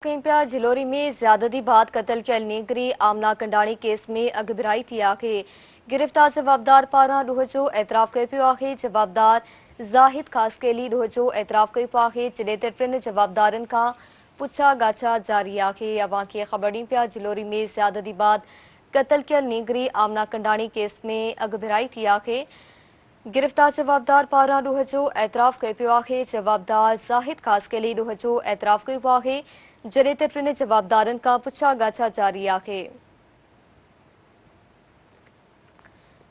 कहीं पिया जिलोरी में ज्यादती बाद कतल कयल नीगरी आमना कंडाणी केस में अगबिराई थी आहे। गिरफ्तार जवाबदार पारां ॾोह जो एतराफ़ कयो पियो आहे। जवाबदार ज़ाहिद ख़ासकेली ॾोह जो एतराफ़ कयो पियो आहे, जॾहिं त टिनि जवाबदारनि खां पुछा गाछा जारी आहे। अवां खे ख़बर ॾियूं पिया जिलोरी में ज्यादती बाद कतल कयल नीगरी आमना कंडाणी केस में अगबिराई थी आहे। गिरफ्तार जवाबदार पारां ॾोह जो एतराफ़ कयो पियो आहे। जवाबदार ज़ाहिद ख़ासकेली ॾोह जो एतराफ़ कयो पियो आहे, जॾहिं त टिनि जवाबदारनि खां पुछा गाछा जारी आहे।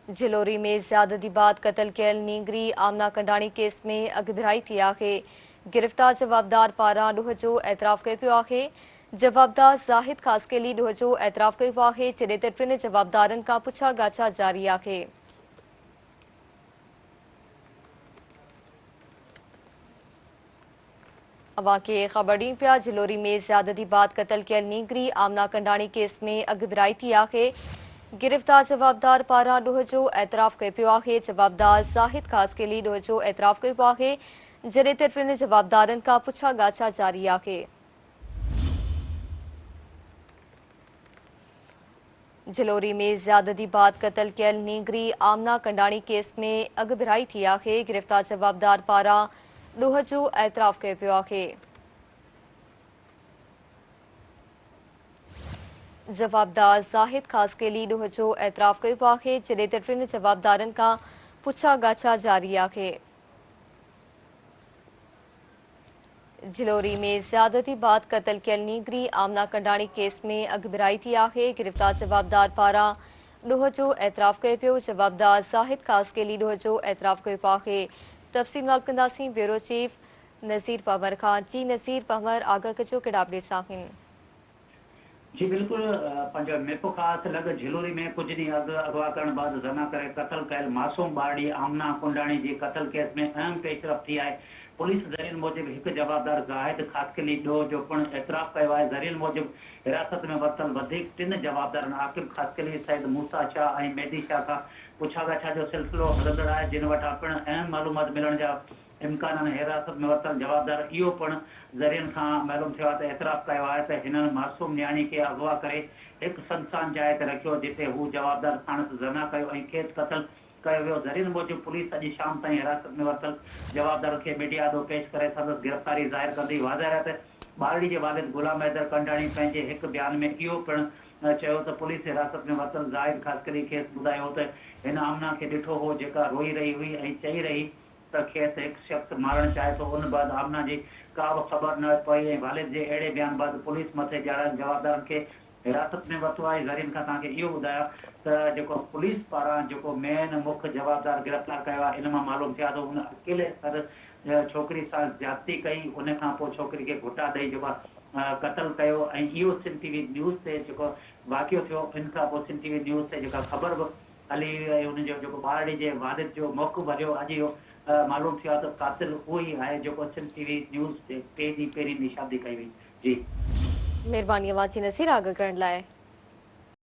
जिलोरी में ज्यादती बाद कतल कयल नीगरी आमना कंडाणी केस में अगबिराई थी आहे। गिरफ्तार जवाबदार पारां ॾोह जो एतराफ़ कयो पियो आहे। जवाबदार ज़ाहिद ख़ासकेली ॾोह जो एतराफ़ कयो पियो आहे, जॾहिं त टिनि जवाबदारनि खां पुछा गाछा जारी आहे। अवां खे ख़बर ॾियूं पिया जिलोरी में ज्यादती बाद कतल कयल नीगरी आमना कंडाणी केस में अगबिराई थी आहे। गिरफ्तार जवाबदार पारां ॾोह जो एतराफ़ कयो पियो आहे। जवाबदार ज़ाहिद ख़ासकेली ॾोह जो एतराफ़ कयो पियो आहे, जॾहिं त टिनि जवाबदारनि खां पुछा गाछा जारी आहे। जिलोरी में ज्यादती बाद कतल कयल नीगरी आमना कंडाणी केस में अगबिराई थी आहे। गिरफ्तार जवाबदार पारां ॾोह जो एतराफ़ कयो पियो आहे। जवाबदार ज़ाहिद ख़ासकेली ॾोह जो एतराफ़ कयो पियो आहे, जॾहिं त टिनि जवाबदारनि खां पुछा गाछा जारी आहे। जिलोरी में ज्यादती बाद कतल कयल नीगरी आमना कंडाणी केस में अगबिराई थी आहे। गिरफ्तार जवाबदार पारां ॾोह जो एतराफ़ कयो पियो। जवाबदार ज़ाहिद ख़ासकेली ॾोह जो एतराफ़ कयो पियो आहे। तफ़सील मालूम कंदासीं ब्यूरो चीफ नज़ीर पहवर खां। जी नज़ीर पहवर, आगाह कजो कहिड़ा अपडेट्स आहिनि? जी बिल्कुल, पंहिंजो मेपो ख़ासि लॻ जिलोरी में कुछ ॾींहं अॻु अगवा करण बाद ज़ना करे कतल कयल मासूम ॿारड़ी आमना कुंडाणी जी कतल केस में अहम पेशरफ़ थी आहे। पुलिस ज़रियनि मूजिबि हिकु जवाबदार ज़ाहिद ख़ासकेली ॾोह जो पिणु एतराफ़ कयो आहे। ज़रियनि मूजिबि हिरासत में वरितल वधीक टिनि जवाबदारनि आकिब ख़ासकेली सैद मूसा शाह ऐं मेहदी शाह खां पुछा गाछा जो सिलसिलो हलंदड़ आहे, जिन वटां पिणु अहम मालूमात मिलण जा इम्कान आहिनि। हिरासत में वरितल जवाबदार इहो पिणु ज़रियनि खां मालूम थियो आहे त एतराफ़ कयो आहे त हिननि मासूम न्याणी खे अगवा करे हिकु सुनसान जाइ ते रखियो, जिते हू जवाबदार साणस ज़ना कयो ऐं खेसि क़तल कयो वियो। ज़रियनि मूजिबि पुलिस अॼु शाम ताईं हिरासत में वरितल जवाबदार खे मीडिया ॾोह पेश करे संदसि गिरफ़्तारी ज़ाहिर कंदी। वाज़ह आहे त ॿारड़ी जे वालिद गुलाम हैदर कंडाणी पंहिंजे हिकु बयान में इहो पिणु चयो त पुलिस हिरासत में वरितल ज़ाहिद ख़ासकेली खेसि ॿुधायो त हिन आमना खे ॾिठो हो जेका रोई रही हुई ऐं चई रही त खेसि हिकु शख़्स मारणु चाहे थो। उन बाद आमना जी का बि ख़बर न पई ऐं वालिद जे अहिड़े बयान बाद पुलिस मथे ॼाणनि जवाबदारनि खे हिरासत में वरितो आहे। ज़रियनि खां तव्हांखे इहो ॿुधायो त जेको पुलिस पारां जेको मेन मुख्य जवाबदार गिरफ़्तार कयो आहे, इन मां मालूम थिया थो हुन अकेले सर छोकिरी सां ज्यादती कई, उन खां पोइ छोकिरी खे घुटा ॾेई जेको क़तल कयो ऐं इहो सिंध टीवी न्यूज़ ते जेको वाक़ियो थियो, इन खां पोइ सिंध टीवी न्यूज़ ते जेका ख़बर बि हली ऐं हुनजो जेको ॿारड़ी जे वालिद जो मौक़ु भरियो, अॼु इहो मालूम थियो आहे त कातिल उहो ई आहे जेको सिंध टीवी न्यूज़ ते टे ॾींहं पहिरीं निशादी कई हुई। जी महिरबानी अवां जी नज़ीर आगाह करण लाइ।